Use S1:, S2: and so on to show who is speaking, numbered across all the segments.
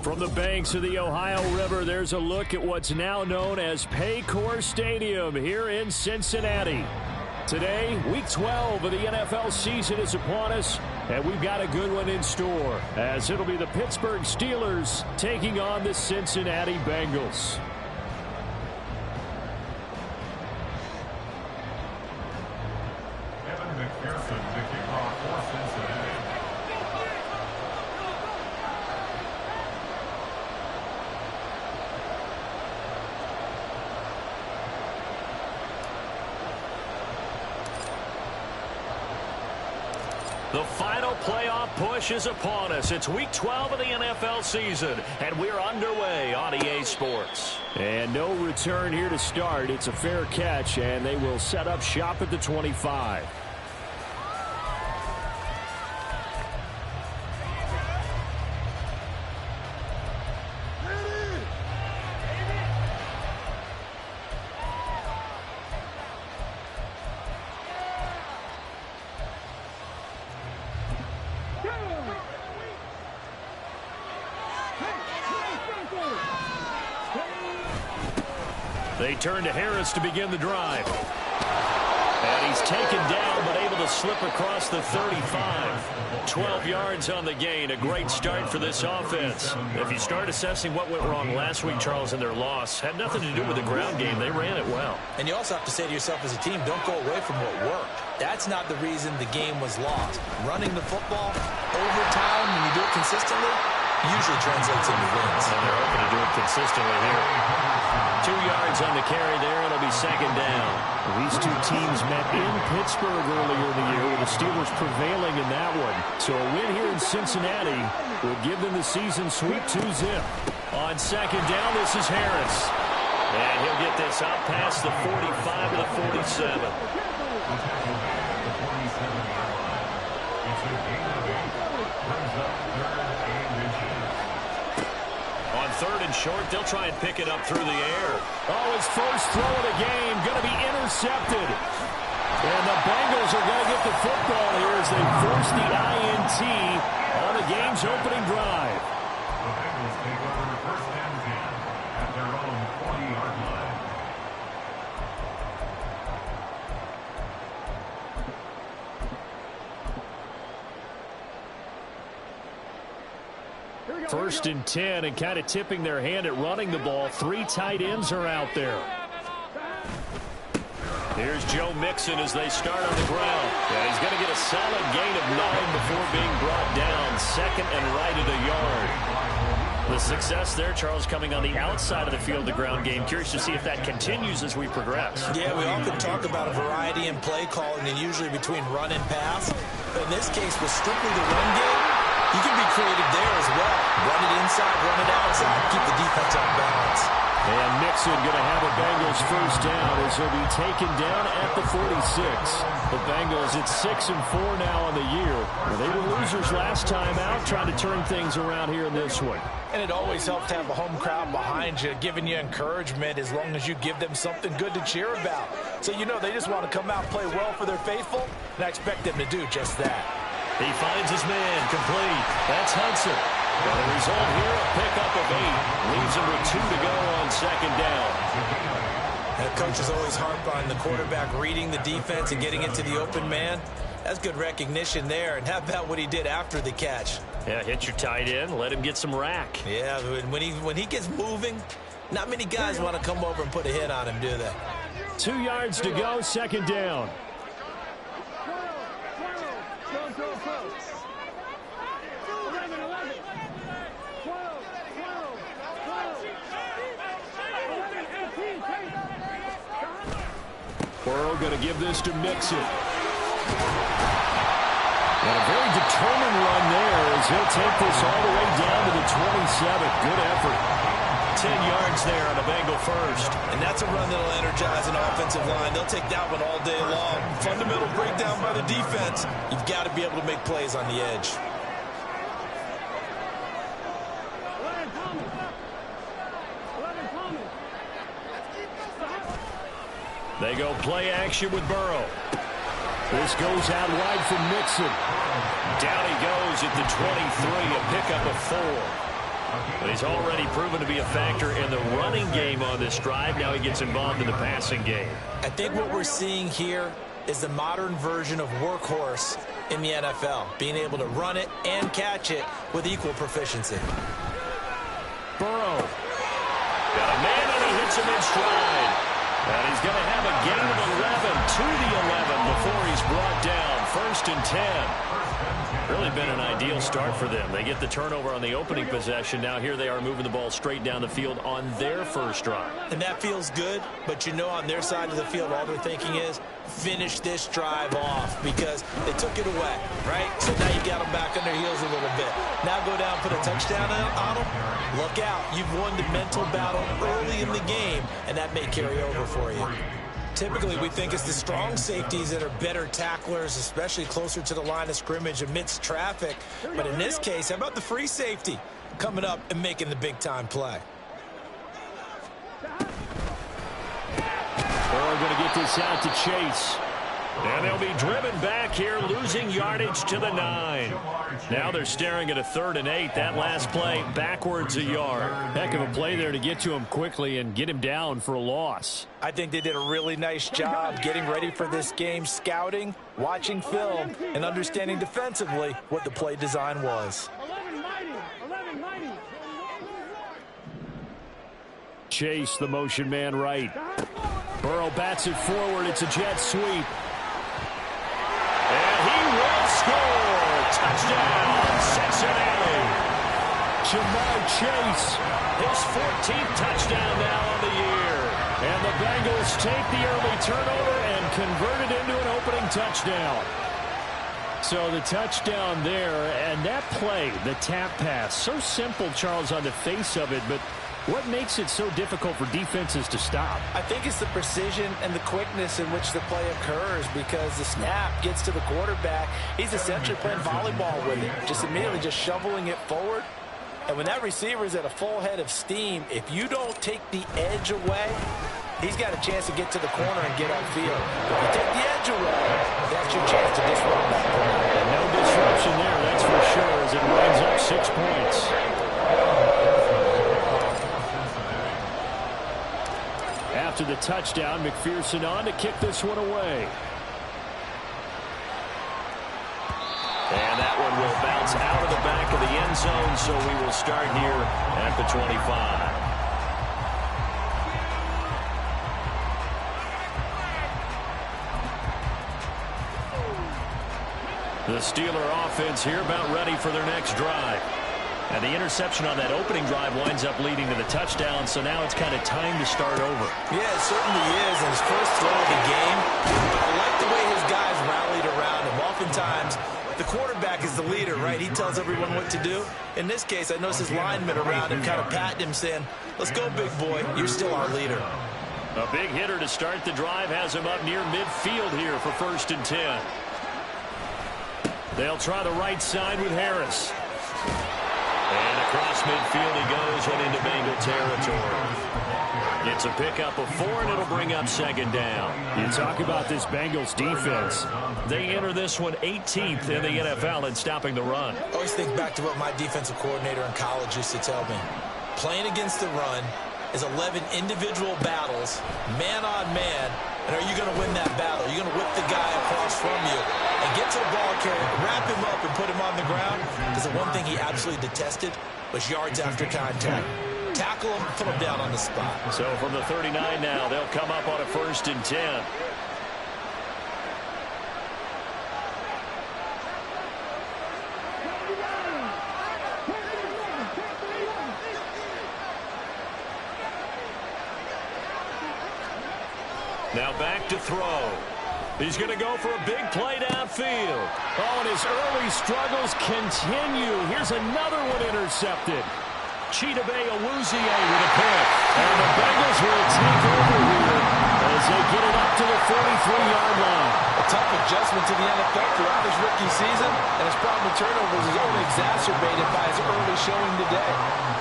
S1: From the banks of the Ohio River, there's a look at what's now known as Paycor Stadium here in Cincinnati. Today, Week 12 of the NFL season is upon us, and we've got a good one in store, as it'll be the Pittsburgh Steelers taking on the Cincinnati Bengals.
S2: The final playoff push is upon us. It's Week 12 of the NFL season, and we're underway on EA Sports.
S1: And no return here to start. It's a fair catch, and they will set up shop at the 25. They turn to Harris to begin the drive. And he's taken down, but able to slip across the 35. 12 yards on the gain. A great start for this offense. If you start assessing what went wrong last week, Charles, in their loss, had nothing to do with the ground game. They ran it well.
S3: And you also have to say to yourself as a team, don't go away from what worked. That's not the reason the game was lost. Running the football over time, when you do it consistently, usually translates into wins.
S2: And they're hoping to do it consistently here. 2 yards on the carry there. It'll be second down.
S1: These two teams met in Pittsburgh earlier in the year, with the Steelers prevailing in that one. So a win here in Cincinnati would give them the season sweep 2-zip.
S2: On second down, this is Harris. And he'll get this out past the 45 to the 47. On third and short, they'll try and pick it up through the air.
S1: Oh, his first throw of the game going to be intercepted. And the Bengals are going to get the football here as they force the INT on the game's opening drive.
S4: The Bengals take over first and 10 at their own 40-yard line.
S1: First and 10, and kind of tipping their hand at running the ball. 3 tight ends are out there.
S2: Here's Joe Mixon as they start on the ground. Yeah, he's going to get a solid gain of 9 before being brought down. Second and right at a yard. The success there, Charles, coming on the outside of the field, the ground game. Curious to see if that continues as we progress.
S3: Yeah, we often talk about a variety in play calling, and usually between run and pass. But in this case, with strictly the run game, you can be creative there as well. Run it inside, run it outside, keep the defense off balance.
S1: And Mixon going to have a Bengals first down as he'll be taken down at the 46. The Bengals at 6-4 now on the year. Well, they were losers last time out, trying to turn things around here in this one.
S3: And it always helps to have a home crowd behind you, giving you encouragement as long as you give them something good to cheer about. So you know they just want to come out and play well for their faithful, and I expect them to do just that.
S2: He finds his man, complete. That's Hudson. And the result here, a pickup of 8. Leaves him with 2 to go on second down.
S3: And coaches always harp on the quarterback reading the defense and getting into the open man. That's good recognition there. And how about what he did after the catch?
S2: Yeah, hit your tight end, let him get some rack.
S3: Yeah, when he gets moving, not many guys want to come over and put a hit on him, do they?
S1: 2 yards to go, second down. Burrow going to give this to Mixon. And a very determined run there as he'll take this all the way down to the 27. Good effort.
S2: 10 yards there on a Bengal first.
S3: And that's a run that'll energize an offensive line. They'll take that one all day long. Fundamental breakdown by the defense. You've got to be able to make plays on the edge.
S1: They go play action with Burrow. This goes out wide from Mixon.
S2: Down he goes at the 23, a pickup of 4.
S1: But he's already proven to be a factor in the running game on this drive. Now he gets involved in the passing game.
S3: I think what we're seeing here is the modern version of workhorse in the NFL, being able to run it and catch it with equal proficiency.
S1: Burrow. Got a man and he hits him in stride. And he's going to have a gain of 11 to the 11 before he's brought down. 1st and 10. Really been an ideal start for them. They get the turnover on the opening possession. Now here they are moving the ball straight down the field on their first drive.
S3: And that feels good, but you know on their side of the field all they're thinking is finish this drive off because they took it away, right? So now you got them back on their heels a little bit. Now go down, put a touchdown on them. Look out. You've won the mental battle early in the game, and that may carry over for you. Typically, we think it's the strong safeties that are better tacklers, especially closer to the line of scrimmage amidst traffic. But in this case, how about the free safety coming up and making the big-time play?
S1: Burrow going to get this out to Chase. And they'll be driven back here, losing yardage to the 9. Now they're staring at a 3rd and 8. That last play, backwards a yard.
S2: Heck of a play there to get to him quickly and get him down for a loss.
S3: I think they did a really nice job getting ready for this game, scouting, watching film, and understanding defensively what the play design was.
S2: Chase, the motion man right. Burrow bats it forward. It's a jet sweep.
S1: And he will score. Touchdown, Cincinnati.
S2: Jamar Chase.
S1: His 14th touchdown now on the year.
S2: And the Bengals take the early turnover and convert it into an opening touchdown. So the touchdown there, and that play, the tap pass, so simple, Charles, on the face of it, but what makes it so difficult for defenses to stop?
S3: I think it's the precision and the quickness in which the play occurs because the snap gets to the quarterback. He's essentially playing volleyball with it, just immediately just shoveling it forward. And when that receiver is at a full head of steam, if you don't take the edge away, he's got a chance to get to the corner and get upfield. If you take the edge away, that's your chance to disrupt that play.
S2: And no disruption there, that's for sure, as it winds up 6 points. After the touchdown, McPherson on to kick this one away.
S1: And that one will bounce out of the back of the end zone, so we will start here at the 25. The Steeler offense here about ready for their next drive. And the interception on that opening drive winds up leading to the touchdown, so now it's kind of time to start over.
S3: Yeah, it certainly is, and his first throw of the game. But I like the way his guys rallied around him. Oftentimes, the quarterback is the leader, right? He tells everyone what to do. In this case, I noticed his linemen around him kind of patting him, saying, let's go, big boy. You're still our leader.
S1: A big hitter to start the drive has him up near midfield here for 1st and 10.
S2: They'll try the right side with Harris.
S1: And across midfield he goes and into Bengal territory. It's a pickup of 4, and it'll bring up 2nd down.
S2: You talk about this Bengals defense.
S1: They enter this one 18th in the NFL in stopping the run.
S3: I always think back to what my defensive coordinator in college used to tell me. Playing against the run is 11 individual battles, man on man, and are you going to win that battle? You're going to whip the guy across from you and get to the ball carrier, wrap him up, and put him on the ground. Because the one thing he absolutely detested was yards after contact. Tackle him, put him down on the spot.
S1: So from the 39 now, they'll come up on a 1st and 10. Now back to throw. He's going to go for a big play downfield.
S2: Oh, and his early struggles continue. Here's another one intercepted.
S1: Chidobe Awuzie with a pick. And the Bengals will take over here as they get it up to the 43-yard line.
S3: A tough adjustment to the NFL throughout his rookie season, and his problem with turnovers is only exacerbated by his early showing today.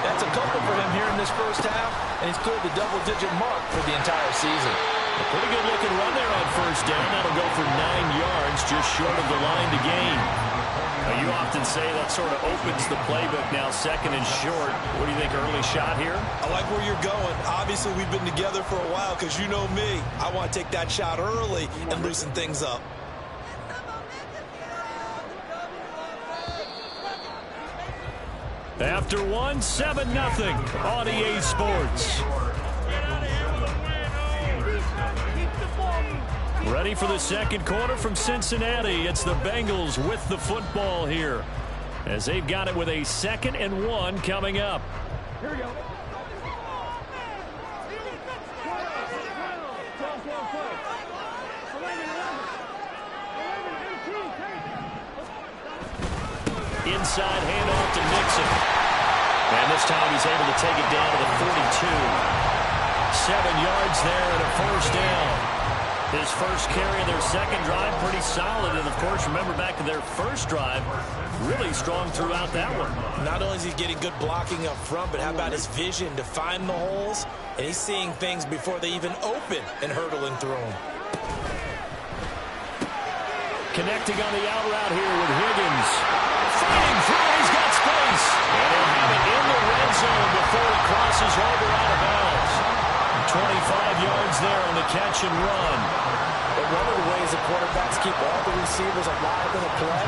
S3: That's a couple for him here in this first half, and he's cleared the double-digit mark for the entire season.
S1: A pretty good looking run there on 1st down. That'll go for 9 yards, just short of the line to gain. Now, you often and say that sort of opens the playbook now, second and short. What do you think, early shot here?
S3: I like where you're going. Obviously, we've been together for a while because you know me. I want to take that shot early and loosen things up.
S1: After one, 7-0 on EA Sports. Ready for the second quarter from Cincinnati. It's the Bengals with the football here, as they've got it with a 2nd and 1 coming up.
S5: Here we go.
S1: Inside handoff to Mixon. And this time he's able to take it down to the 42. 7 yards there and a first down. His first carry of their second drive, pretty solid. And, of course, remember back to their first drive, really strong throughout that one.
S3: Not only is he getting good blocking up front, but how about his vision to find the holes? And he's seeing things before they even open and hurdling through them.
S1: Connecting on the out route here with Higgins. Fighting through, he's got space. And he'll have it in the red zone before he crosses over out of bounds. 25 yards there on the catch and run.
S3: But one of the ways the quarterbacks keep all the receivers alive in a play,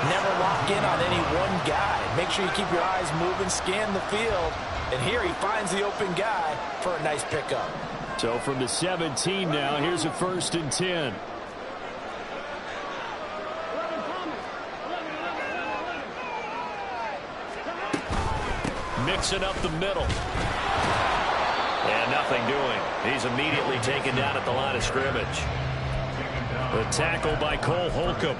S3: never lock in on any one guy. Make sure you keep your eyes moving, scan the field. And here he finds the open guy for a nice pickup.
S1: So from the 17 now, here's a 1st and 10. Mixing up the middle. And nothing doing. He's immediately taken down at the line of scrimmage. The tackle by Cole Holcomb.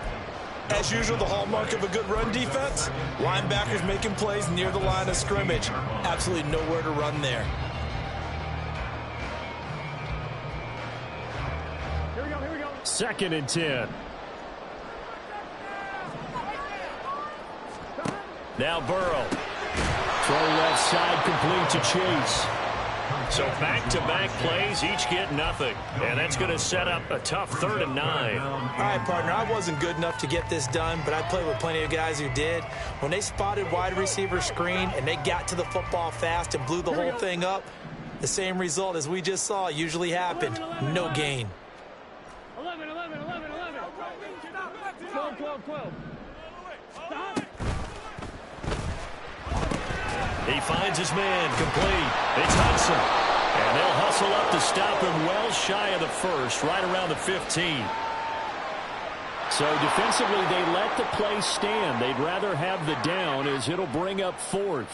S3: As usual, the hallmark of a good run defense, linebackers making plays near the line of scrimmage. Absolutely nowhere to run there.
S5: Here we go, here we go.
S1: 2nd and 10. Now Burrow. Throw left side complete to Chase. So back-to-back plays, each get nothing. And that's going to set up a tough 3rd and 9.
S3: All right, partner, I wasn't good enough to get this done, but I played with plenty of guys who did. When they spotted wide receiver screen and they got to the football fast and blew the whole thing up, the same result as we just saw usually happened. No gain.
S5: 11. 12. Stop.
S1: He finds his man complete. It's Hudson. And they'll hustle up to stop him well shy of the first, right around the 15. So defensively, they let the play stand. They'd rather have the down as it'll bring up 4th.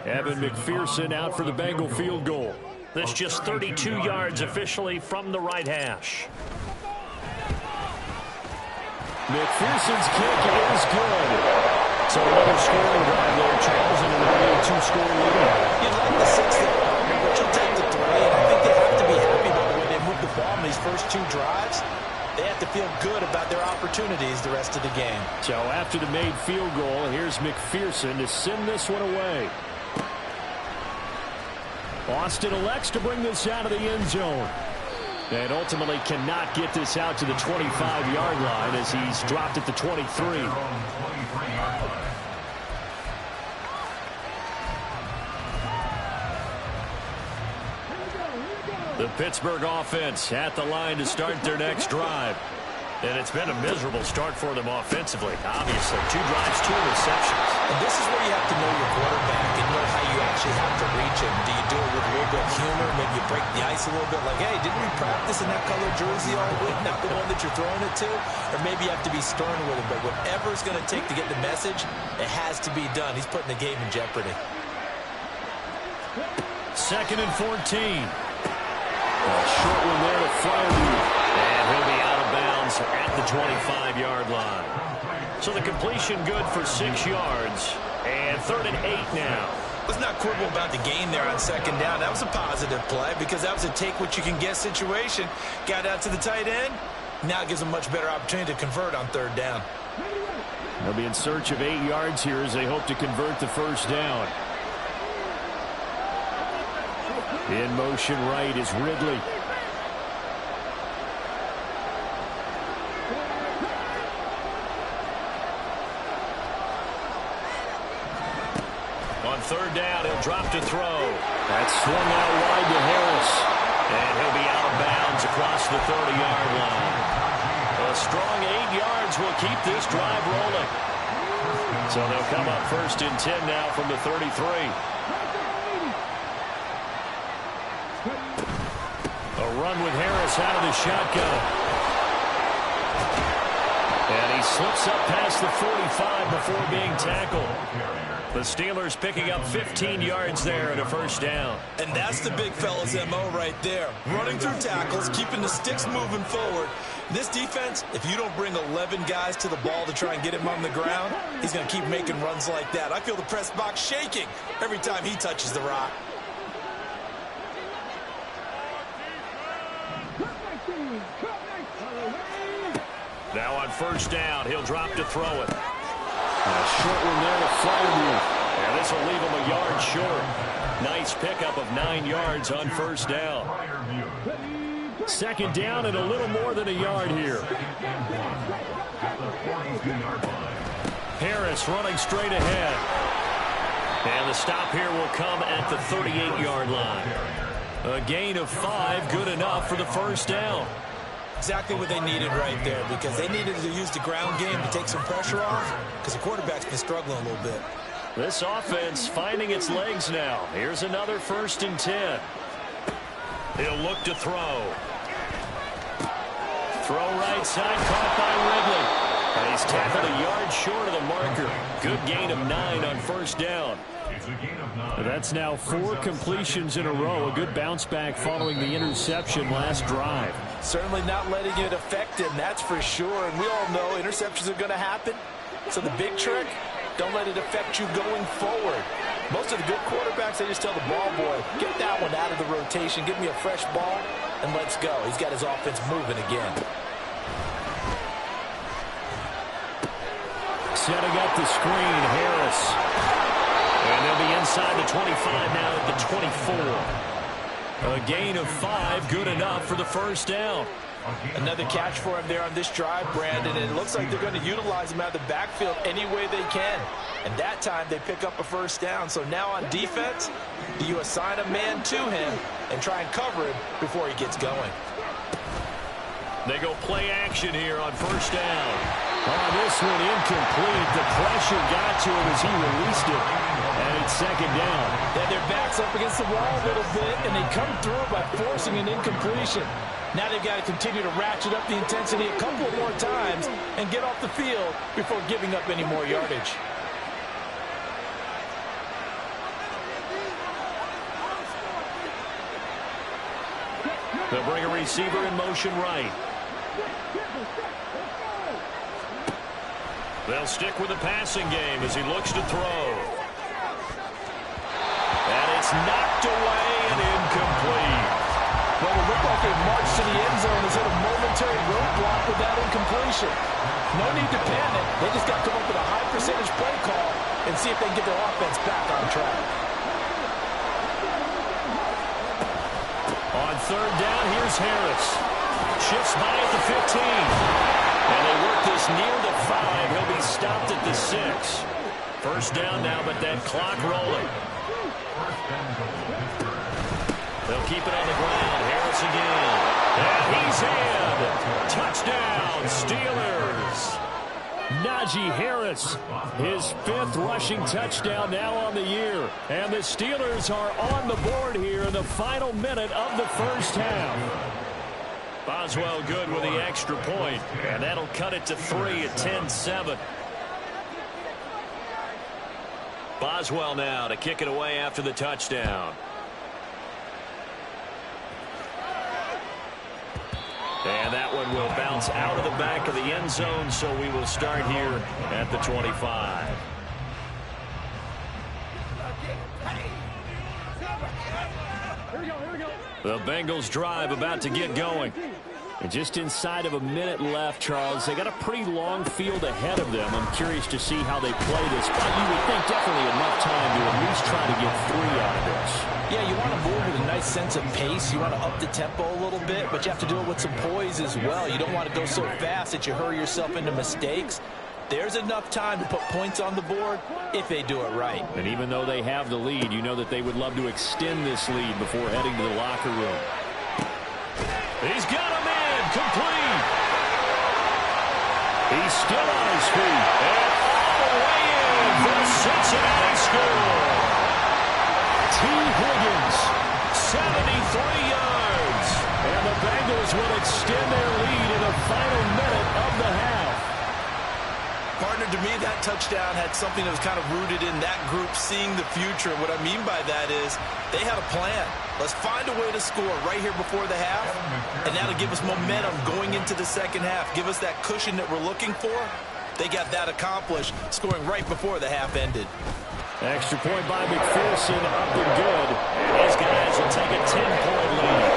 S1: Evan McPherson out for the Bengal field goal.
S2: That's just 32 yards officially from the right hash.
S1: McPherson's kick is good. So another scoring drive there, Charles, and a 2-score lead.
S3: You'd like the 6 there, partner, but you'll take the 3. And I think they have to be happy about the way they moved the ball in these first 2 drives. They have to feel good about their opportunities the rest of the game.
S1: So after the made field goal, here's McPherson to send this one away. Austin elects to bring this out of the end zone. And ultimately cannot get this out to the 25-yard line as he's dropped at the 23. The Pittsburgh offense at the line to start their next drive. And it's been a miserable start for them offensively, obviously. 2 drives, 2 interceptions.
S3: And this is where you have to know your quarterback and know how you actually have to reach him. Do you do it with a little bit of humor? Maybe you break the ice a little bit like, hey, didn't we practice in that color jersey all week? Not the one that you're throwing it to? Or maybe you have to be stern with him. But whatever it's going to take to get the message, it has to be done. He's putting the game in jeopardy.
S1: 2nd and 14. A short one there to Fryermuth. And he'll be out of bounds at the 25-yard line. So the completion good for 6 yards. And 3rd and 8 now.
S3: Let's not quibble about the gain there on 2nd down. That was a positive play because that was a take-what-you-can-get situation. Got out to the tight end. Now it gives them a much better opportunity to convert on 3rd down.
S1: They'll be in search of 8 yards here as they hope to convert the first down. In motion right is Ridley. On third down, he'll drop to throw. That's swung out wide to Harris. And he'll be out of bounds across the 30-yard line. A strong 8 yards will keep this drive rolling. So they'll come up 1st and 10 now from the 33. A run with Harris out of the shotgun. And he slips up past the 45 before being tackled. The Steelers picking up 15 yards there and a 1st down.
S3: And that's the big fella's MO right there. Running through tackles, keeping the sticks moving forward. This defense, if you don't bring 11 guys to the ball to try and get him on the ground, he's going to keep making runs like that. I feel the press box shaking every time he touches the rock.
S1: Now on 1st down, he'll drop to throw it. A short one there to Fryermuth. And this will leave him a yard short. Nice pickup of 9 yards on 1st down. 2nd down and a little more than a yard here. Harris running straight ahead. And the stop here will come at the 38-yard line. A gain of 5, good enough for the 1st down.
S3: Exactly what they needed right there, because they needed to use the ground game to take some pressure off, because the quarterback's been struggling a little bit.
S1: This offense finding its legs now. Here's another 1st and 10. He'll look to throw. Throw right side, caught by Ridley. And he's tackled a yard short of the marker. Good gain of 9 on 1st down. That's now 4 completions in a row. A good bounce back following the interception last drive.
S3: Certainly not letting it affect him, that's for sure. And we all know interceptions are going to happen. So the big trick, don't let it affect you going forward. Most of the good quarterbacks, they just tell the ball boy, get that one out of the rotation, give me a fresh ball, and let's go. He's got his offense moving again.
S1: Setting up the screen, Harris. And they'll be inside the 25 now at the 24. A gain of 5, good enough for the 1st down.
S3: Another catch for him there on this drive, Brandon, and it looks like they're going to utilize him out of the backfield any way they can. And that time they pick up a 1st down. So now on defense, do you assign a man to him and try and cover him before he gets going?
S1: They go play action here on 1st down. Oh, this one incomplete. The pressure got to him as he released it. And it's 2nd down.
S5: Yeah, their back's up against the wall a little bit, and they come through by forcing an incompletion. Now they've got to continue to ratchet up the intensity a couple more times and get off the field before giving up any more yardage.
S1: They'll bring a receiver in motion right. They'll stick with the passing game as he looks to throw. And it's knocked away and incomplete.
S5: Well, it looked like they marched to the end zone as hit a momentary roadblock with that incompletion. No need to panic. They just got to come up with a high percentage play call and see if they can get their offense back on track.
S1: On 3rd down, here's Harris. Shifts by at the 15. And they work this near the 5. He'll be stopped at the 6. 1st down now, but that clock rolling. They'll keep it on the ground. Harris again. And he's in. Touchdown, Steelers. Najee Harris, his 5th rushing touchdown now on the year. And the Steelers are on the board here in the final minute of the 1st half. Boswell good with the extra point, and that'll cut it to 3 at 10-7. Boswell now to kick it away after the touchdown. And that one will bounce out of the back of the end zone, so we will start here at the 25. The Bengals drive about to get going. And just inside of a minute left, Charles. They got a pretty long field ahead of them. I'm curious to see how they play this. But you would think definitely enough time to at least try to get 3 out of this.
S3: Yeah, you want to move with a nice sense of pace. You want to up the tempo a little bit, but you have to do it with some poise as well. You don't want to go so fast that you hurry yourself into mistakes.
S5: There's enough time to put points on the board if they do it right.
S1: And even though they have the lead, you know that they would love to extend this lead before heading to the locker room. He's got him in, complete. He's still on his feet. And all the way in for the Cincinnati score. T. Higgins, 73 yards. And the Bengals will extend their lead in the final minute of the half.
S3: Partner, to me, that touchdown had something that was kind of rooted in that group seeing the future. What I mean by that is they had a plan. Let's find a way to score right here before the half, and that'll give us momentum going into the second half. Give us that cushion that we're looking for. They got that accomplished, scoring right before the half ended.
S1: Extra point by McPherson, up and good. And these guys will take a 10-point lead.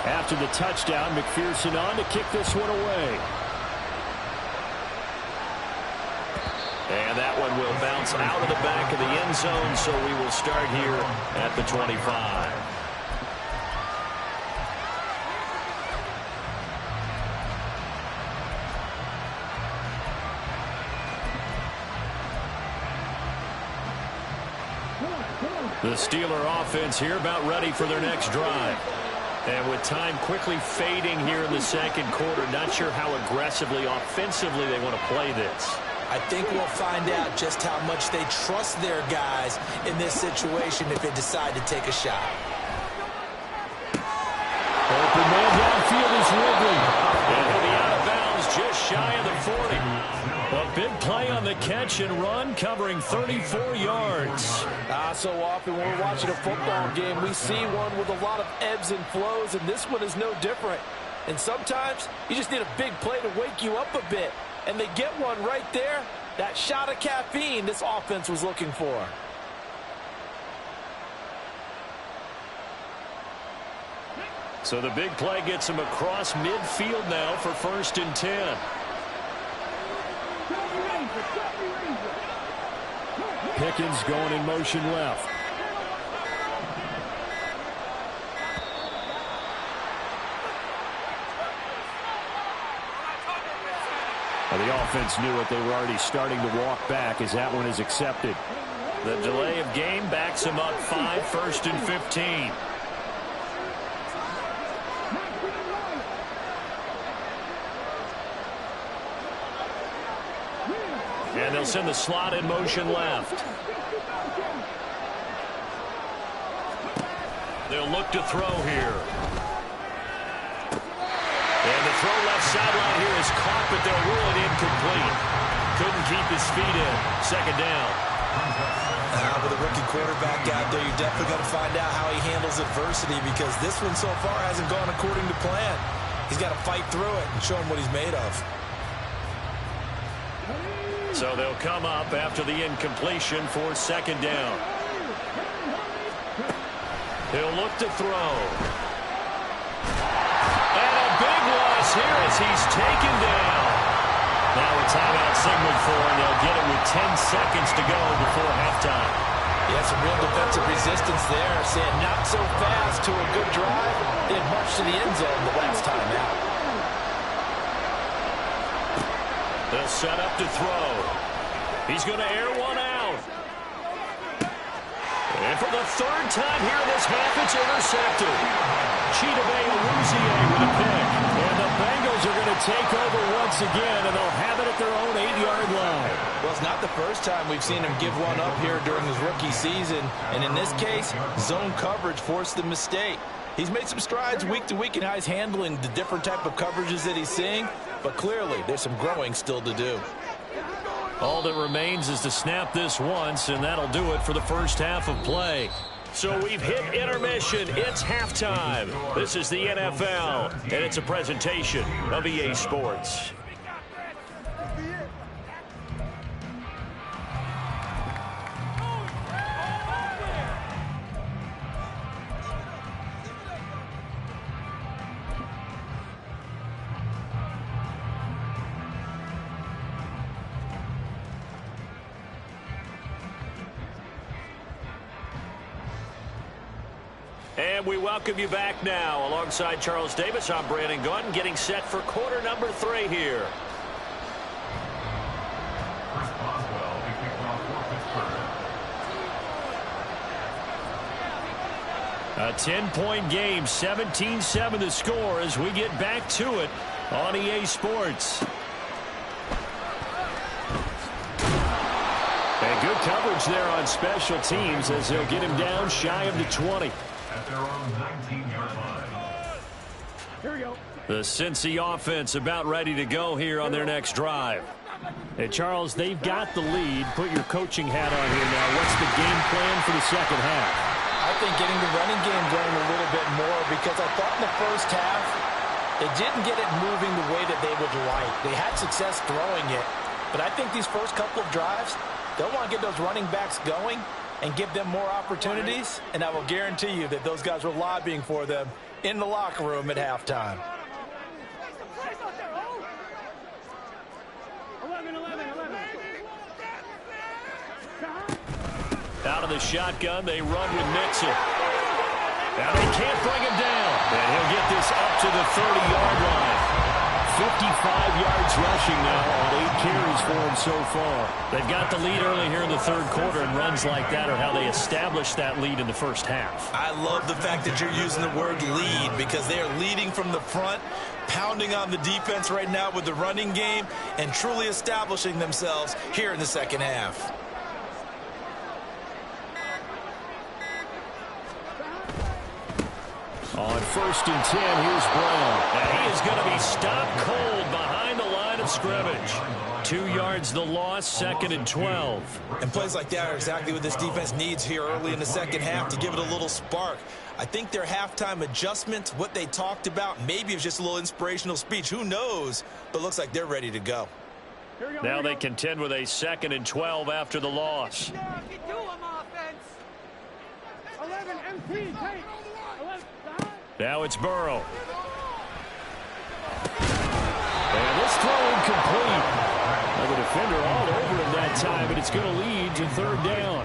S1: After the touchdown, McPherson on to kick this one away. And that one will bounce out of the back of the end zone, so we will start here at the 25. The Steeler offense here about ready for their next drive. And with time quickly fading here in the second quarter, not sure how aggressively, offensively they want to play this.
S3: I think we'll find out just how much they trust their guys in this situation if they decide to take a shot.
S1: Open man downfield is Ridley. And he'll be out of bounds just shy of the 40. A big play on the catch and run, covering 34 yards.
S5: So often when we're watching a football game, we see one with a lot of ebbs and flows, and this one is no different. And sometimes you just need a big play to wake you up a bit. And they get one right there, that shot of caffeine this offense was looking for.
S1: So the big play gets him across midfield now for 1st and 10. Pickens going in motion left. Well, the offense knew it. They were already starting to walk back as that one is accepted. The delay of game backs him up 5, 1st and 15. And they'll send the slot in motion left. They'll look to throw here. And the throw left sideline here is caught, but they'll rule it incomplete. Couldn't keep his feet in. 2nd down.
S3: With a rookie quarterback out there, you're definitely going to find out how he handles adversity, because this one so far hasn't gone according to plan. He's got to fight through it and show him what he's made of.
S1: So they'll come up after the incompletion for 2nd down. He'll look to throw. And a big loss here as he's taken down. Now a timeout signaled for, and they'll get it with 10 seconds to go before halftime.
S5: Yeah, some real defensive resistance there. Saying not so fast to a good drive. They'd march to the end zone the last time out.
S1: They'll set up to throw. He's going to air one out. And for the 3rd time here in this half, it's intercepted. Chidobe Awuzie with a pick. And the Bengals are going to take over once again, and they'll have it at their own 8-yard line.
S5: Well, it's not the first time we've seen him give one up here during his rookie season. And in this case, zone coverage forced the mistake. He's made some strides week to week in how he's handling the different type of coverages that he's seeing. But clearly, there's some growing still to do.
S1: All that remains is to snap this once, and that'll do it for the first half of play. So we've hit intermission. It's halftime. This is the NFL, and it's a presentation of EA Sports. And we welcome you back now. Alongside Charles Davis, I'm Brandon Gunn, getting set for quarter number 3 here.
S4: Chris Boswell, the kickoff for Pittsburgh.
S1: A 10-point game, 17-7 the score as we get back to it on EA Sports. And good coverage there on special teams as they'll get him down shy of the 20.
S4: At their own 19-yard line.
S1: Here we go. The Cincy offense about ready to go here on their next drive. Hey, Charles, they've got the lead. Put your coaching hat on here now. What's the game plan for the second half?
S5: I think getting the running game going a little bit more because I thought in the first half they didn't get it moving the way that they would like. They had success throwing it, but I think these first couple of drives, they'll want to get those running backs going and give them more opportunities, and I will guarantee you that those guys were lobbying for them in the locker room at halftime.
S1: Out of the shotgun, they run with Mixon. Now they can't bring him down, and he'll get this up to the 30-yard line. 55 yards rushing now on 8 carries for him so far. They've got the lead early here in the third quarter, and runs like that are how they established that lead in the first half.
S3: I love the fact that you're using the word lead because they are leading from the front, pounding on the defense right now with the running game, and truly establishing themselves here in the second half.
S1: On 1st and 10, here's Brown. And he is going to be stopped cold behind the line of scrimmage. 2 yards the loss, 2nd and 12.
S3: And plays like that are exactly what this defense needs here early in the second half to give it a little spark. I think their halftime adjustment, what they talked about, maybe it's just a little inspirational speech. Who knows? But looks like they're ready to go.
S1: Now they contend with a 2nd and 12 after the loss.
S6: 11 MP, take.
S1: Now it's Burrow. And this throw incomplete. Now the defender all over him that time, but it's going to lead to 3rd down.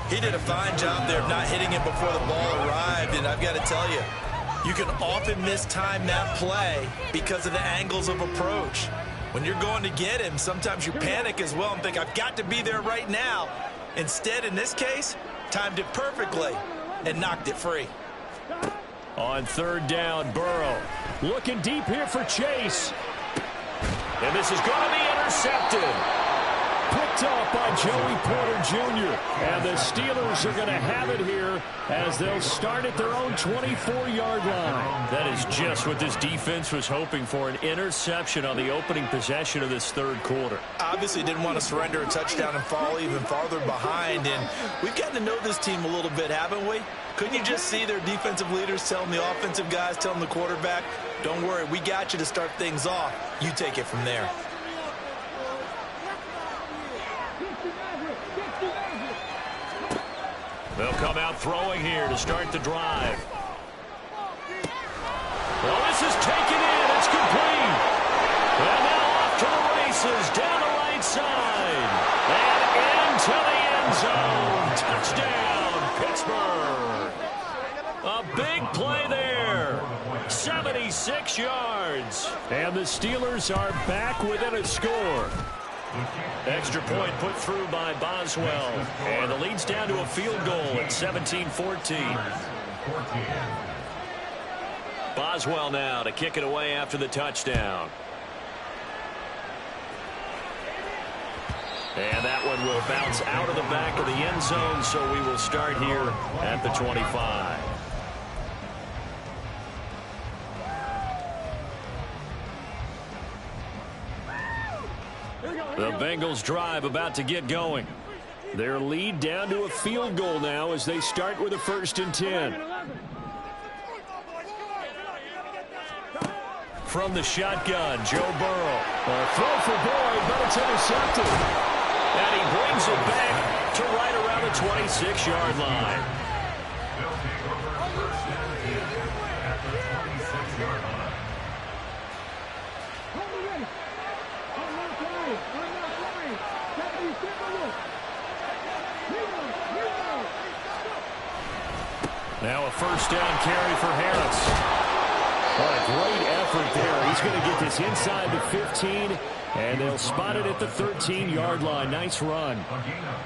S3: He did a fine job there of not hitting him before the ball arrived, and I've got to tell you, you can often mistime that play because of the angles of approach. When you're going to get him, sometimes you panic as well and think, I've got to be there right now. Instead, in this case, timed it perfectly and knocked it free.
S1: On 3rd down, Burrow looking deep here for Chase. And this is going to be intercepted. Picked off by Joey Porter Jr. And the Steelers are going to have it here as they'll start at their own 24-yard line. That is just what this defense was hoping for, an interception on the opening possession of this third quarter.
S3: Obviously didn't want to surrender a touchdown and fall even farther behind. And we've gotten to know this team a little bit, haven't we? Couldn't you just see their defensive leaders telling the offensive guys, telling the quarterback, don't worry, we got you to start things off. You take it from there.
S1: They'll come out throwing here to start the drive. Well, this is taken in. It's complete. And now off to the races down the right side. And into the end zone. Touchdown, Pittsburgh. A big play there. 76 yards. And the Steelers are back within a score. Extra point put through by Boswell. And the lead's down to a field goal at 17-14. Boswell now to kick it away after the touchdown. And that one will bounce out of the back of the end zone, so we will start here at the 25. The Bengals drive about to get going. Their lead down to a field goal now as they start with a 1st and 10. From the shotgun, Joe Burrow. A throw for Boyd, but it's intercepted. And he brings it back to right around the 26-yard line.
S4: They'll take over 1st and 10 at the 26-yard line.
S1: Now a first down carry for Harris. What a great effort there. He's going to get this inside the 15, and they'll spot it at the 13-yard line. Nice run.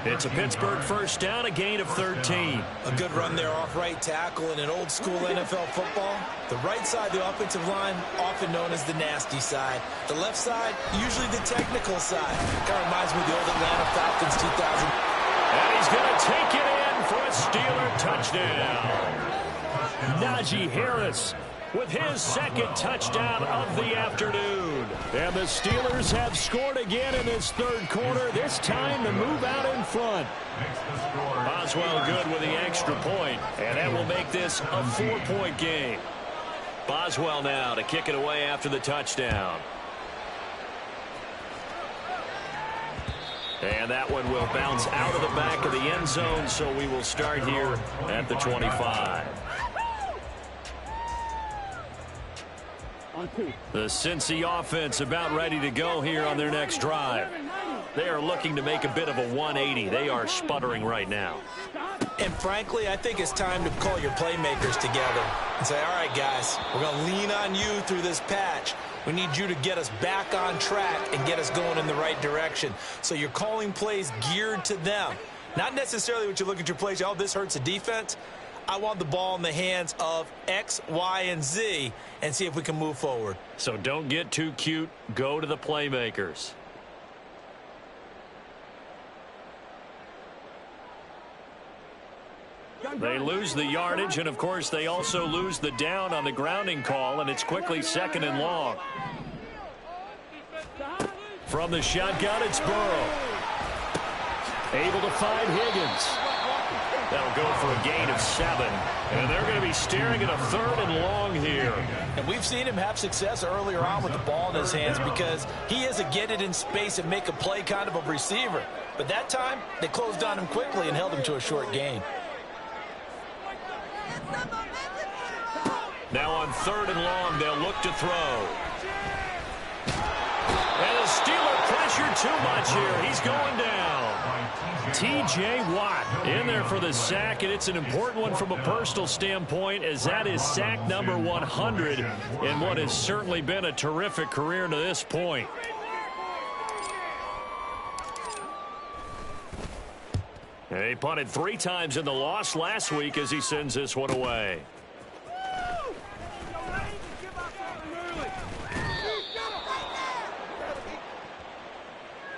S1: It's a Pittsburgh first down, a gain of 13.
S3: A good run there off right tackle in an old-school NFL football. The right side, the offensive line, often known as the nasty side. The left side, usually the technical side. Kind of reminds me of the old Atlanta Falcons 2000.
S1: And he's going to take it in for a Steeler touchdown. Najee Harris with his second touchdown of the afternoon. And the Steelers have scored again in this third quarter, this time to move out in front. Boswell good with the extra point, and that will make this a 4-point game. Boswell now to kick it away after the touchdown. And that one will bounce out of the back of the end zone, so we will start here at the 25. The Cincy offense about ready to go here on their next drive. They are looking to make a bit of a 180. They are sputtering right now.
S3: And frankly, I think it's time to call your playmakers together and say, all right, guys, we're going to lean on you through this patch. We need you to get us back on track and get us going in the right direction. So you're calling plays geared to them. Not necessarily what you look at your plays, oh, this hurts the defense. I want the ball in the hands of X, Y, and Z and see if we can move forward.
S1: So don't get too cute. Go to the playmakers. They lose the yardage, and, of course, they also lose the down on the grounding call, and it's quickly second and long. From the shotgun, it's Burrow. Able to find Higgins. That'll go for a gain of 7. And they're going to be staring at a third and long here.
S5: And we've seen him have success earlier on with the ball in his hands because he is a get it in space and make a play kind of a receiver. But that time, they closed on him quickly and held him to a short gain.
S1: Now on third and long, they'll look to throw. And the Steeler pressure too much here. He's going down. T.J. Watt in there for the sack, and it's an important one from a personal standpoint, as that is sack number 100 in what has certainly been a terrific career to this point. And he punted 3 times in the loss last week as he sends this one away.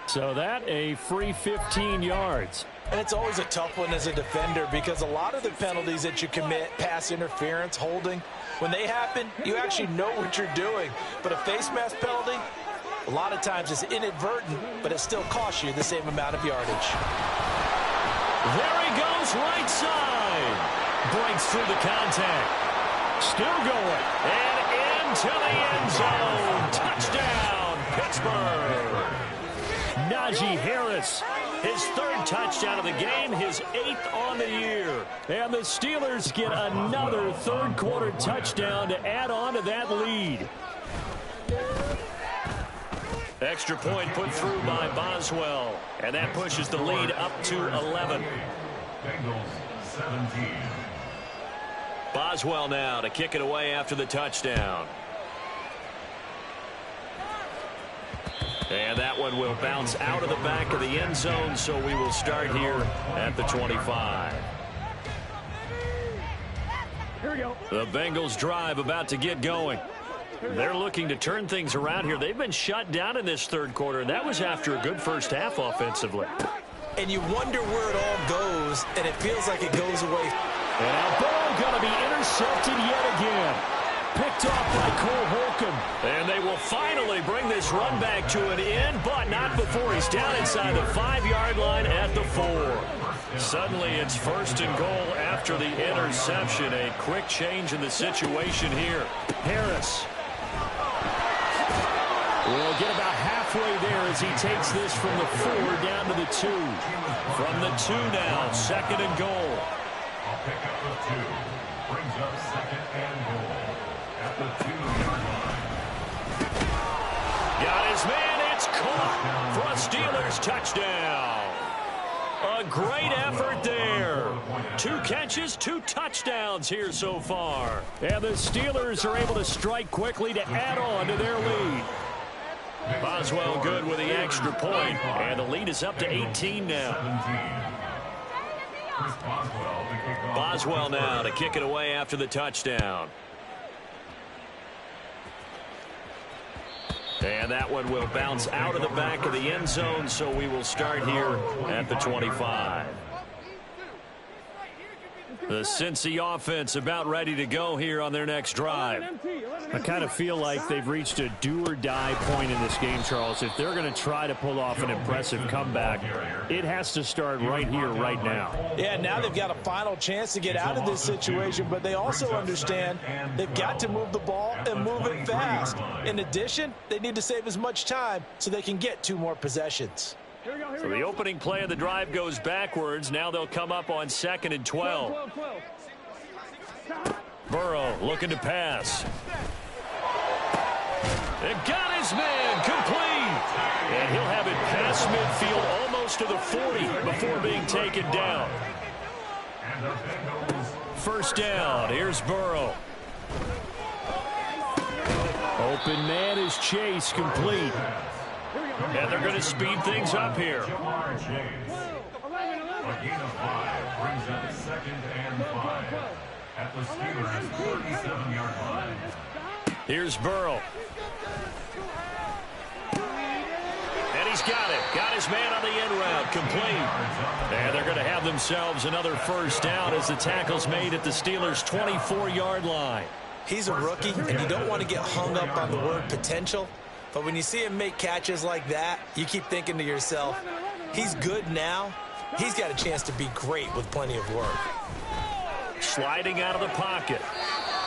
S1: So that a free 15 yards.
S5: And it's always a tough one as a defender because a lot of the penalties that you commit, pass interference, holding, when they happen, you actually know what you're doing. But a face mask penalty, a lot of times it's inadvertent, but it still costs you the same amount of yardage.
S1: There he goes, right side. Breaks through the contact. Still going. And into the end zone. Touchdown, Pittsburgh. Najee Harris, his 3rd touchdown of the game, his 8th on the year. And the Steelers get another third-quarter touchdown to add on to that lead. Extra point put through by Boswell, and that pushes the lead up to 11.
S4: Bengals 17.
S1: Boswell now to kick it away after the touchdown. And that one will bounce out of the back of the end zone, so we will start here at the 25.
S6: Here we go.
S1: The Bengals drive about to get going. They're looking to turn things around here. They've been shut down in this third quarter, and that was after a good first half offensively.
S3: And you wonder where it all goes, and it feels like it goes away.
S1: And now Burrow going to be intercepted yet again. Picked off by Cole Holcomb. And they will finally bring this run back to an end, but not before he's down inside the 5-yard line at the 4. Suddenly it's first and goal after the interception. A quick change in the situation here. Harris will get about halfway there as he takes this from the 4 down to the 2. From the 2 now, second and goal.
S4: I'll pick up the 2. Brings up second and goal at the 2-yard line.
S1: Got his man. It's caught for a Steelers touchdown. A great effort there. 2 catches, 2 touchdowns here so far. And the Steelers are able to strike quickly to add on to their lead. Boswell good with the extra point, and the lead is up to 18 now. Boswell now to kick it away after the touchdown. And that one will bounce out of the back of the end zone, so we will start here at the 25. The Cincy offense about ready to go here on their next drive.
S2: I kind of feel like they've reached a do-or-die point in this game, Charles. If they're going to try to pull off an impressive comeback, it has to start right here, right now.
S5: Yeah, now they've got a final chance to get out of this situation, but they also understand they've got to move the ball and move it fast. In addition, they need to save as much time so they can get 2 more possessions.
S1: So the opening play of the drive goes backwards. Now they'll come up on 2nd and 12. Burrow looking to pass. They've got his man complete. And he'll have it past midfield almost to the 40 before being taken down. First down. Here's Burrow. Open man is Chase, complete. And they're going to speed things up here.
S4: A gain of 5 brings up 2nd and 5 at the Steelers' 37-yard line.
S1: Here's Burrow. And he's got it. Got his man on the end route, complete. And they're going to have themselves another first down as the tackle's made at the Steelers' 24-yard line.
S3: He's a rookie, and you don't want to get hung up on the word potential. But when you see him make catches like that, you keep thinking to yourself, he's good now. He's got a chance to be great with plenty of work.
S1: Sliding out of the pocket.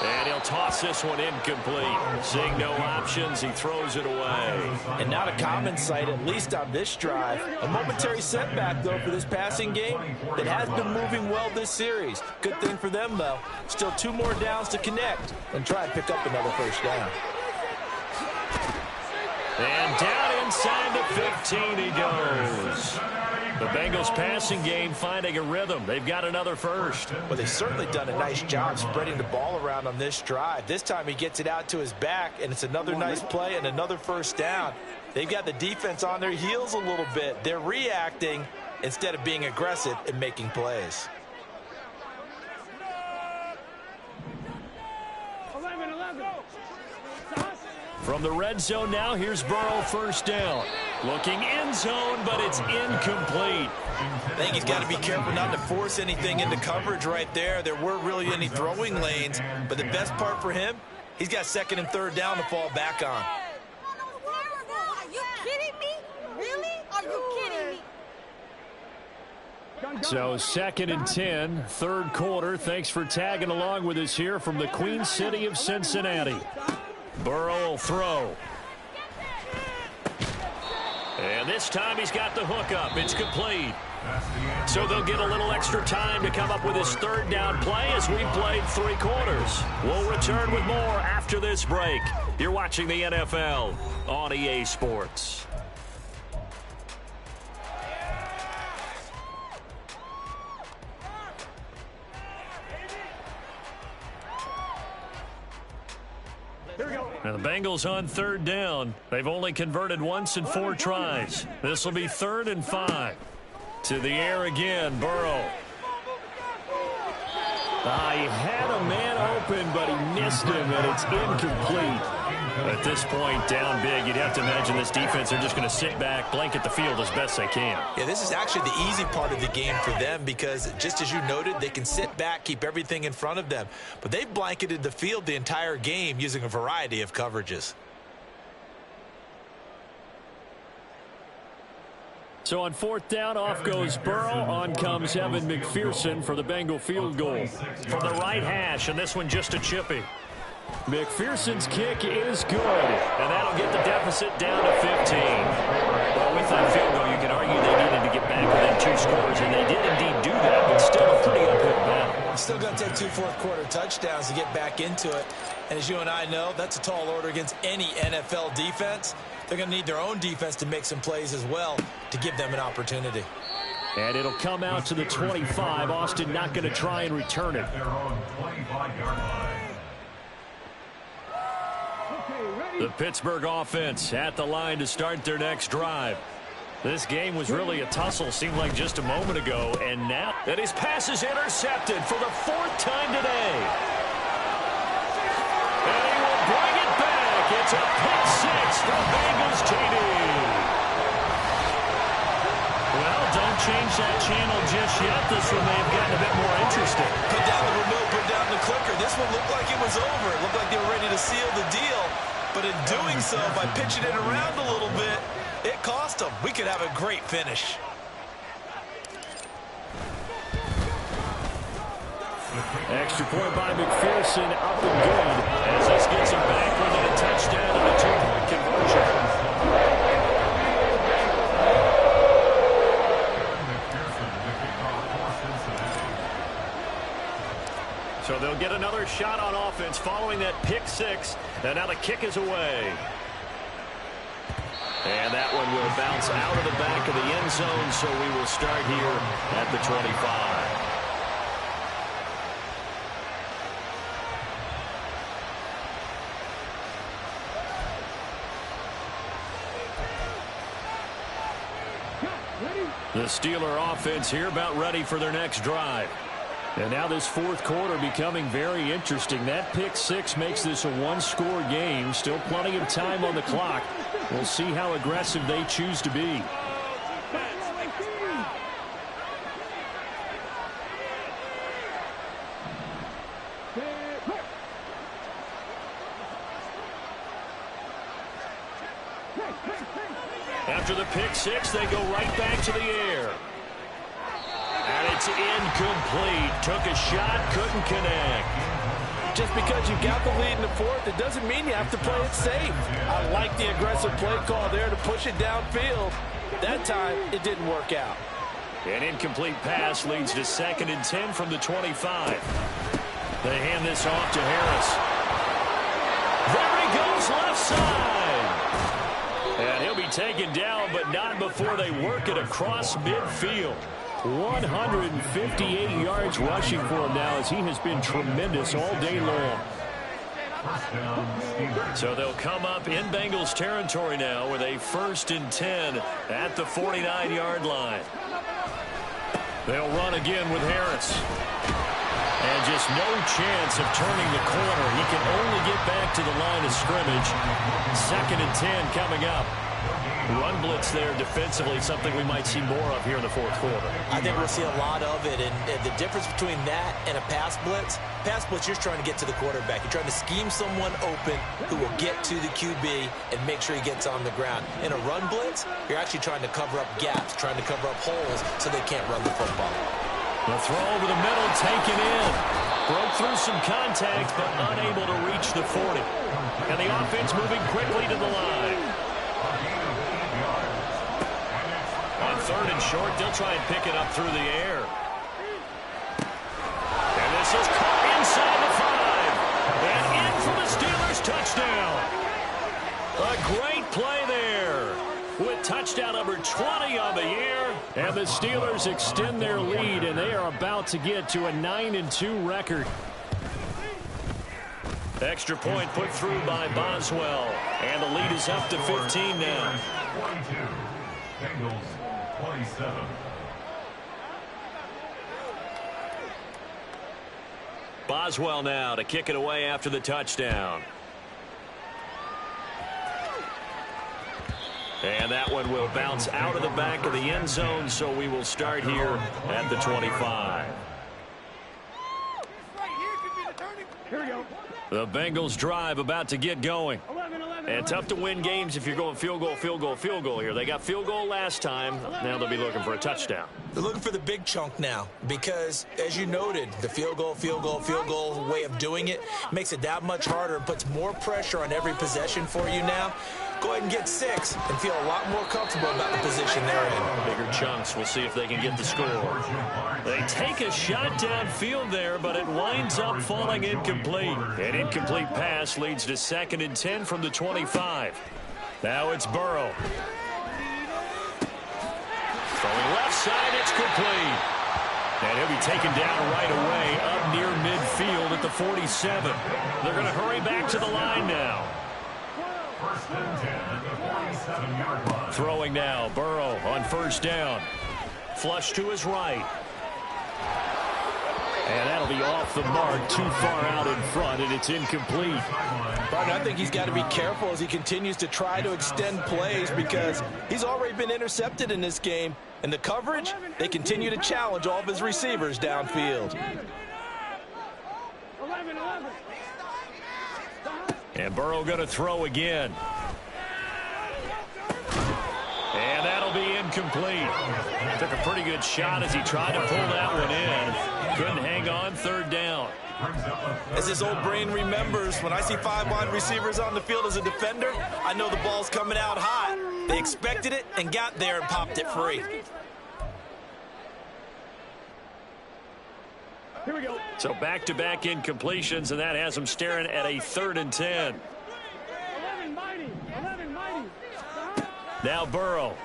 S1: And he'll toss this one incomplete. Seeing no options, he throws it away.
S5: And not a common sight, at least on this drive. A momentary setback, though, for this passing game that has been moving well this series. Good thing for them, though. Still 2 more downs to connect and try and pick up another first down.
S1: And down inside the 15 he goes. The Bengals passing game finding a rhythm. They've got another first.
S5: Well, they've certainly done a nice job spreading the ball around on this drive. This time he gets it out to his back, and it's another nice play and another first down. They've got the defense on their heels a little bit. They're reacting instead of being aggressive and making plays.
S6: 11.
S1: From the red zone now, here's Burrow, first down. Looking end zone, but it's incomplete.
S3: I think he's got to be careful not to force anything into coverage right there. There weren't really any throwing lanes, but the best part for him, he's got 2nd and 3rd down to fall back on.
S7: Are you kidding me? Really? Are you kidding me?
S2: So 2nd and 10, 3rd quarter. Thanks for tagging along with us here from the Queen City of Cincinnati.
S1: Burrow will throw. And this time he's got the hook up. It's complete. So they'll get a little extra time to come up with his 3rd down play as we've played 3 quarters. We'll return with more after this break. You're watching the NFL on EA Sports. And the Bengals on 3rd down. They've only converted once in 4 tries. This will be 3rd and 5. To the air again, Burrow.
S2: He had a man open, but he missed him, and it's incomplete.
S1: At this point, down big, you'd have to imagine this defense are just going to sit back, blanket the field as best they can.
S3: Yeah, this is actually the easy part of the game for them because, just as you noted, they can sit back, keep everything in front of them. But they've blanketed the field the entire game using a variety of coverages.
S2: So on 4th down, off goes Burrow. On comes Evan McPherson for the Bengal field goal.
S1: From the right hash, and this one just a chippy.
S2: McPherson's kick is good.
S1: And that'll get the deficit down to 15. Well, with that field goal, you can argue they needed to get back within 2 scores, and they did indeed do that, but still a pretty uphill battle.
S3: Still going to take 2 fourth-quarter touchdowns to get back into it. And as you and I know, that's a tall order against any NFL defense. They're going to need their own defense to make some plays as well to give them an opportunity.
S1: And it'll come out to the 25. Austin not going to try and return it.
S4: Their own 25-yard line.
S1: The Pittsburgh offense at the line to start their next drive. This game was really a tussle, seemed like just a moment ago, and now that his pass is intercepted for the 4th time today. And he will bring it back. It's a pick six for Bengals TD. Well, don't change that channel just yet. This one may have gotten a bit more interesting.
S3: Put down the remote, put down the clicker. This one looked like it was over. It looked like they were ready to seal the deal. But in doing so, by pitching it around a little bit, it cost them. We could have a great finish.
S1: Extra point by McPherson, up and good, as this gets him back within a touchdown and a 2-point conversion. So they'll get another shot on offense following that pick six, and now the kick is away. And that one will bounce out of the back of the end zone, so we will start here at the 25. The Steeler offense here about ready for their next drive. And now this 4th quarter becoming very interesting. That pick six makes this a one-score game. Still plenty of time on the clock. We'll see how aggressive they choose to be. After the pick six, they go right back to the air. And it's incomplete. Took a shot, couldn't connect.
S5: Just because you got the lead in the 4th, it doesn't mean you have to play it safe. I like the aggressive play call there to push it downfield. That time, it didn't work out.
S1: An incomplete pass leads to 2nd and 10 from the 25. They hand this off to Harris. There he goes, left side. And he'll be taken down, but not before they work it across midfield. 158 yards rushing for him now, as he has been tremendous all day long. So they'll come up in Bengals territory now with a 1st and 10 at the 49-yard line. They'll run again with Harris. And just no chance of turning the corner. He can only get back to the line of scrimmage. 2nd and 10 coming up. Run blitz there defensively, something we might see more of here in the 4th quarter.
S3: I think we'll see a lot of it, and the difference between that and a pass blitz, you're trying to get to the quarterback. You're trying to scheme someone open who will get to the QB and make sure he gets on the ground. In a run blitz, you're actually trying to cover up gaps, trying to cover up holes so they can't run the football.
S1: The throw over the middle, taken in. Broke through some contact, but unable to reach the 40. And the offense moving quickly to the line. On 3rd and short, they'll try and pick it up through the air. And this is caught inside the 5. And in for the Steelers touchdown. A great play there with touchdown number 20 on the year. And the Steelers extend their lead, and they are about to get to a 9-2 record. Extra point put through by Boswell. And the lead is up to 15 now.
S4: 22. Bengals 27.
S1: Boswell now to kick it away after the touchdown. And that one will bounce out of the back of the end zone, so we will start here at the 25.
S6: Here we go.
S1: The Bengals drive about to get going.
S6: 11.
S1: And tough to win games if you're going field goal here. They got field goal last time. Now they'll be looking for a touchdown.
S3: They're looking for the big chunk now because, as you noted, the field goal way of doing it makes it that much harder and puts more pressure on every possession for you now. Go ahead and get 6 and feel a lot more comfortable about the position they're in.
S1: Bigger chunks. We'll see if they can get the score. They take a shot downfield there, but it winds up falling incomplete. An incomplete pass leads to 2nd and 10 from the 25. Now it's Burrow. Throwing left side, it's complete. And he'll be taken down right away up near midfield at the 47. They're going to hurry back to the line now.
S4: First and 10 at the 47-yard line.
S1: Throwing now, Burrow on first down. Flush to his right. And that'll be off the mark, too far out in front, and it's incomplete.
S5: But I think he's got to be careful as he continues to try to extend plays because he's already been intercepted in this game. And the coverage, they continue to challenge all of his receivers downfield.
S1: And Burrow going to throw again. And that'll be incomplete. Took a pretty good shot as he tried to pull that one in. Couldn't hang on, third down.
S5: As his old brain remembers, when I see 5 wide receivers on the field as a defender, I know the ball's coming out hot. They expected it and got there and popped it free.
S6: Here we go.
S1: So back-to-back incompletions, and that has him staring at a 3rd and 10.
S6: 11 mighty. 11 mighty.
S1: Now Burrow.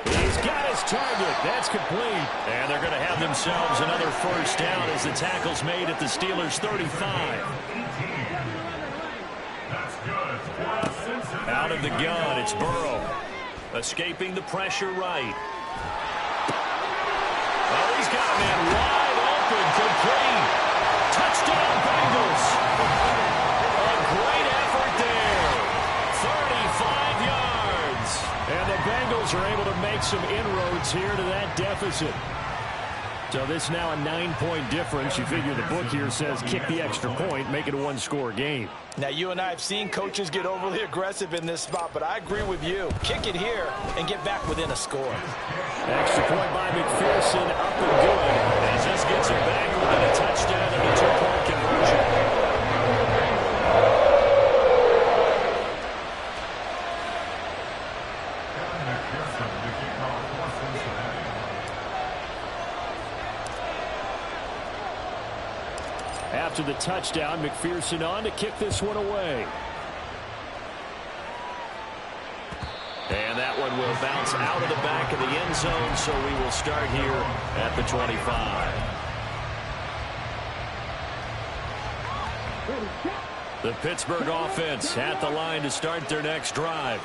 S1: He's got his target. That's complete. And they're going to have themselves another first down as the tackle's made at the Steelers' 35. Out of the gun, it's Burrow. Escaping the pressure right. Oh, he's got a man wide open, complete. Touchdown, Bengals. A great effort there. 35 yards. And the Bengals are able to make some inroads here to that deficit. So this now a 9-point difference. You figure the book here says kick the extra point, make it a one-score game.
S5: Now, you and I have seen coaches get overly aggressive in this spot, but I agree with you. Kick it here and get back within a score.
S1: Extra point by McPherson, up and good. As this gets him back within a touchdown and a 2-point conversion. After the touchdown, McPherson on to kick this one away. And that one will bounce out of the back of the end zone, so we will start here at the 25. The Pittsburgh offense at the line to start their next drive.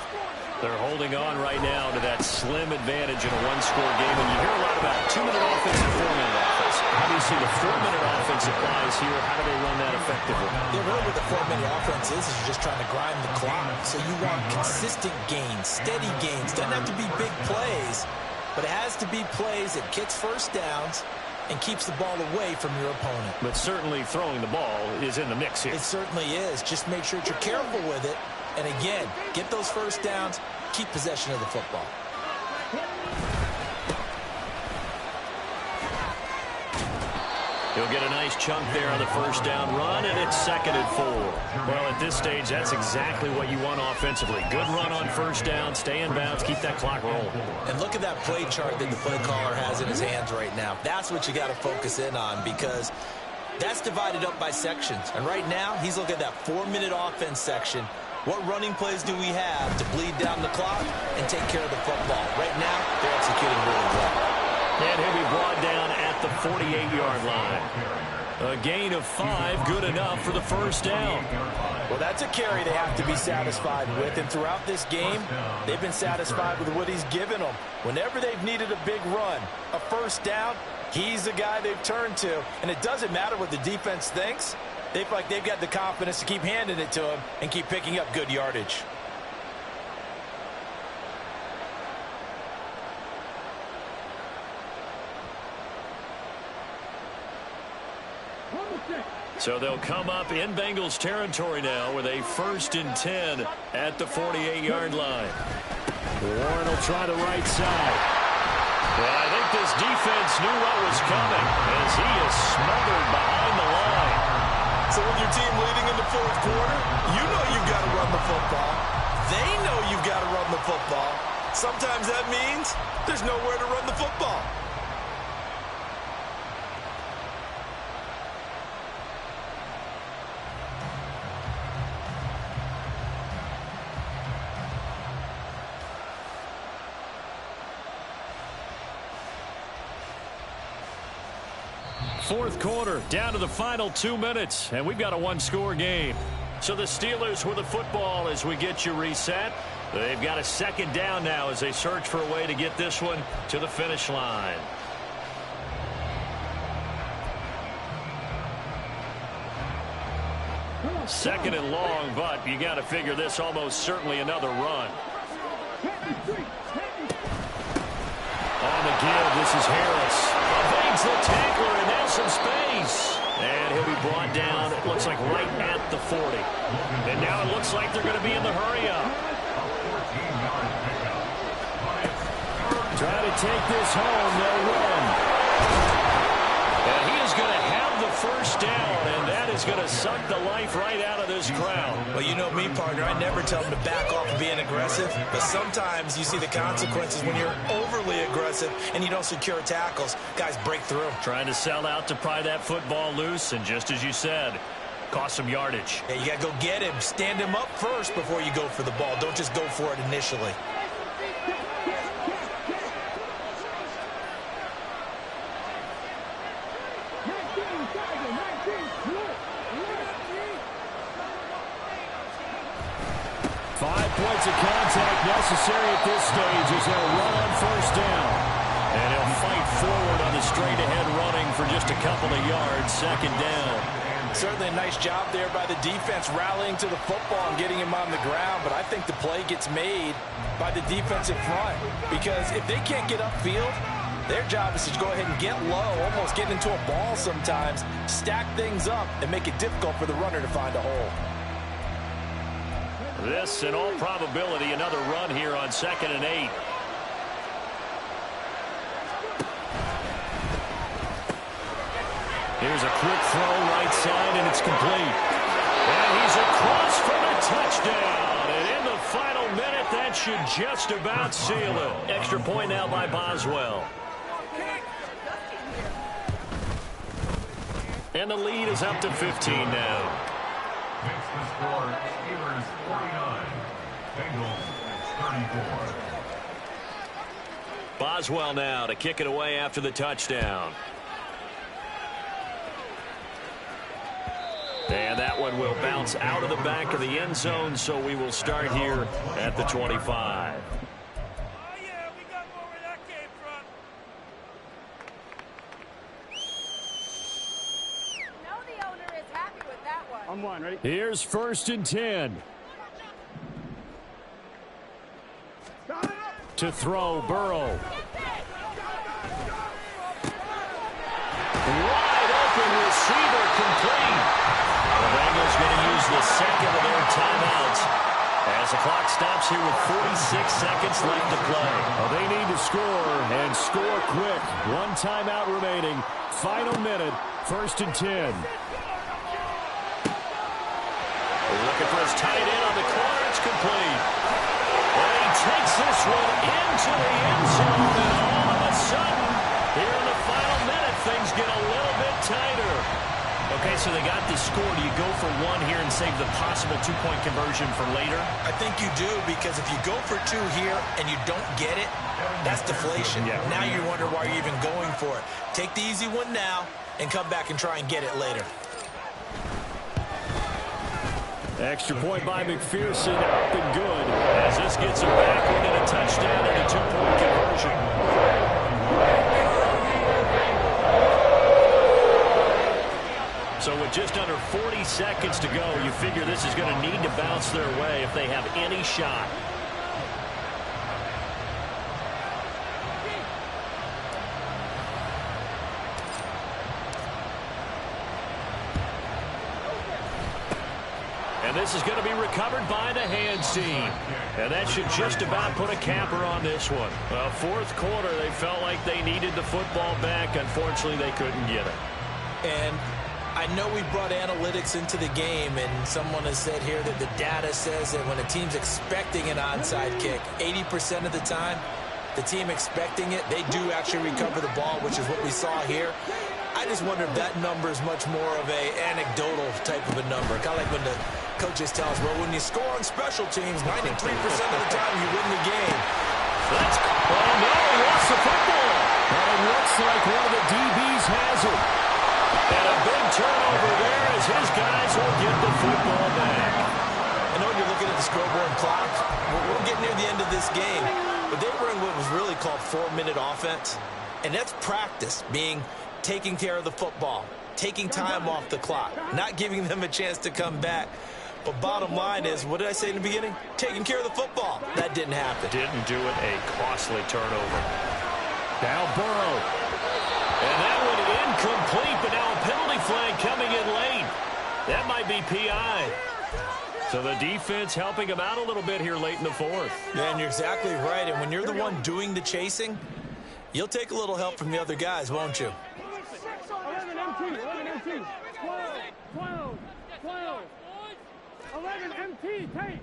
S1: They're holding on right now to that slim advantage in a one-score game. And you hear a lot about 2-minute offense and 4-minute offense. Obviously, the 4-minute offense applies here. How do they run that effectively?
S3: Yeah, really what the 4-minute offense is you're just trying to grind the clock. So you want consistent gains, steady gains. Doesn't have to be big plays, but it has to be plays that gets first downs and keeps the ball away from your opponent.
S1: But certainly throwing the ball is in the mix here.
S3: It certainly is. Just make sure that you're careful with it. And again, get those first downs, keep possession of the football.
S1: He'll get a nice chunk there on the first down run, and it's 2nd and 4. Well, at this stage, that's exactly what you want offensively. Good run on first down, stay in bounds, keep that clock rolling.
S3: And look at that play chart that the play caller has in his hands right now. That's what you got to focus in on because that's divided up by sections. And right now, he's looking at that 4-minute offense section. What running plays do we have to bleed down the clock and take care of the football? Right now, they're executing really well.
S1: And he'll be brought down at the 48-yard line. A gain of 5, good enough for the first down.
S5: Well, that's a carry they have to be satisfied with. And throughout this game, they've been satisfied with what he's given them. Whenever they've needed a big run, a first down, he's the guy they've turned to. And it doesn't matter what the defense thinks. They feel like they've got the confidence to keep handing it to him and keep picking up good yardage.
S1: So they'll come up in Bengals territory now with a 1st and 10 at the 48-yard line. Warren will try the right side. Well, I think this defense knew what was coming as he is smothered behind the line.
S5: So with your team leading in the fourth quarter, you know you've got to run the football. They know you've got to run the football. Sometimes that means there's nowhere to run the football.
S1: Fourth quarter, down to the final 2 minutes, and we've got a one-score game. So the Steelers with the football as we get you reset. They've got a second down now as they search for a way to get this one to the finish line. Second and long, but you got to figure this almost certainly another run. On the give, this is Harris. Evades the tackler, and there's some space. And he'll be brought down, it looks like right at the 40. And now it looks like they're going to be in the hurry-up. Try to take this home, they'll run. And he is going to have the first down, and that is going to suck the life right out of this crowd.
S3: Well, you know me, partner. I never tell them to back off and being aggressive. But sometimes you see the consequences when you're overly aggressive and you don't secure tackles. Guys break through.
S1: Trying to sell out to pry that football loose, and just as you said, cost some yardage.
S3: Yeah, you got to go get him. Stand him up first before you go for the ball. Don't just go for it initially.
S1: Points of contact necessary at this stage as they'll run on first down. And he'll fight forward on the straight-ahead running for just a couple of yards, second down.
S5: Certainly a nice job there by the defense rallying to the football and getting him on the ground, but I think the play gets made by the defensive front because if they can't get upfield, their job is to go ahead and get low, almost get into a ball sometimes, stack things up, and make it difficult for the runner to find a hole.
S1: This, in all probability, another run here on 2nd and 8. Here's a quick throw right side, and it's complete. And he's across for the touchdown. And in the final minute, that should just about seal it. Extra point now by Boswell. And the lead is up to 15 now.
S4: Makes the score Steelers 49, Bengals 34.
S1: Boswell now to kick it away after the touchdown. And that one will bounce out of the back of the end zone, so we will start here at the 25.
S6: I'm one, ready?
S1: Here's 1st and 10. To throw, Burrow. Wide open receiver complete. The Bengals going to use the second of their timeouts as the clock stops here with 46 seconds left to play. Well, they need to score and score quick. One timeout remaining. Final minute, 1st and 10. Looking for his tight end on the corner. It's complete. And he takes this one into the end zone. And all of a sudden, here in the final minute, things get a little bit tighter. Okay, so they got the score. Do you go for one here and save the possible two-point conversion for later?
S3: I think you do, because if you go for two here and you don't get it, that's deflation. Yeah. Now you wonder why you're even going for it. Take the easy one now and come back and try and get it later.
S1: Extra point by McPherson, up and good. As this gets him backward and a touchdown and a two-point conversion. So with just under 40 seconds to go, you figure this is going to need to bounce their way if they have any shot. And this is going to be recovered by the hands team. And that should just about put a capper on this one. Well, fourth quarter, they felt like they needed the football back. Unfortunately, they couldn't get it.
S3: And I know we brought analytics into the game, and someone has said here that the data says that when a team's expecting an onside kick, 80% of the time, the team expecting it, they do actually recover the ball, which is what we saw here. I just wonder if that number is much more of a anecdotal type of a number. Kind of like when the coaches tell us, well, when you score on special teams, 93% of the time you win the game.
S1: Oh, no, he lost the football. And it looks like one of the DBs has it. And a big turnover there as his guys will get the football back.
S3: I know when you're looking at the scoreboard clock, we're getting near the end of this game, but they were in what was really called 4-minute offense, and that's practice, being taking care of the football, taking time off the clock, not giving them a chance to come back. But bottom line is, what did I say in the beginning? Taking care of the football. That didn't happen.
S1: Didn't do it. A costly turnover. Now Burrow. And that one incomplete, but now a penalty flag coming in late. That might be PI. So the defense helping him out a little bit here late in the fourth.
S3: Yeah, and you're exactly right. And when you're the one doing the chasing, you'll take a little help from the other guys, won't you?
S6: 11 MT, 11 MT, 12, 11 MT, take,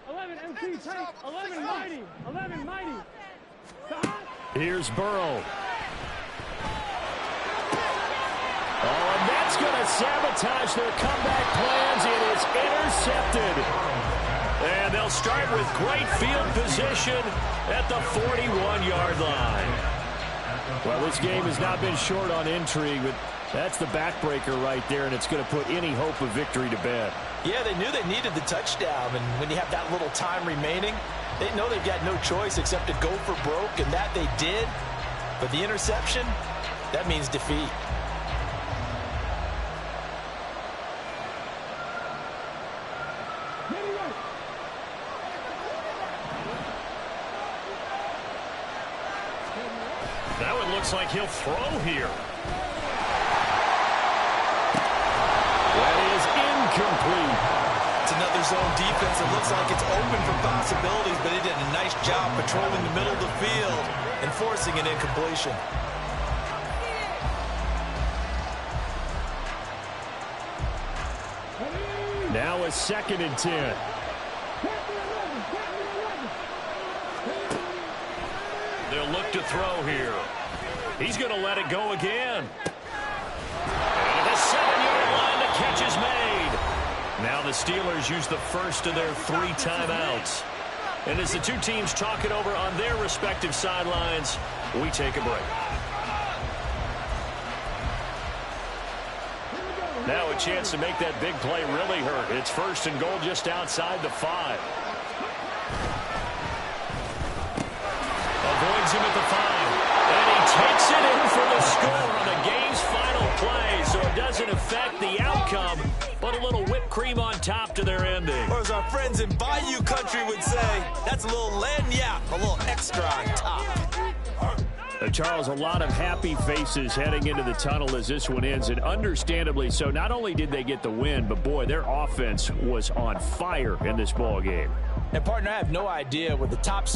S6: 11 MT, take, 11 mighty, 11 mighty.
S1: Here's Burrow. Oh, and that's going to sabotage their comeback plans. It is intercepted. And they'll start with great field position at the 41-yard line. Well, this game has not been short on intrigue, but that's the backbreaker right there, and it's going to put any hope of victory to bed.
S3: Yeah, they knew they needed the touchdown, and when you have that little time remaining, they know they've got no choice except to go for broke, and that they did. But the interception, that means defeat.
S1: That one looks like he'll throw here. That is incomplete.
S3: It's another zone defense. It looks like it's open for possibilities, but he did a nice job patrolling the middle of the field and forcing an incompletion.
S1: Now a 2nd and 10. They'll look to throw here. He's going to let it go again. And the 7-yard line, the catch is made. Now the Steelers use the first of their 3 timeouts. And as the two teams talk it over on their respective sidelines, we take a break. Now a chance to make that big play really hurt. It's 1st and goal just outside the 5. Avoids him at the 5. And he takes it in for the score on the game's final play. So it doesn't affect the outcome, but a little whipped cream on top to their ending.
S3: Or as our friends in Bayou Country would say, that's a little lagniappe, a little extra on top.
S1: Charles, a lot of happy faces heading into the tunnel as this one ends, and understandably so. Not only did they get the win, but boy, their offense was on fire in this ball game.
S5: And partner, I have no idea what the top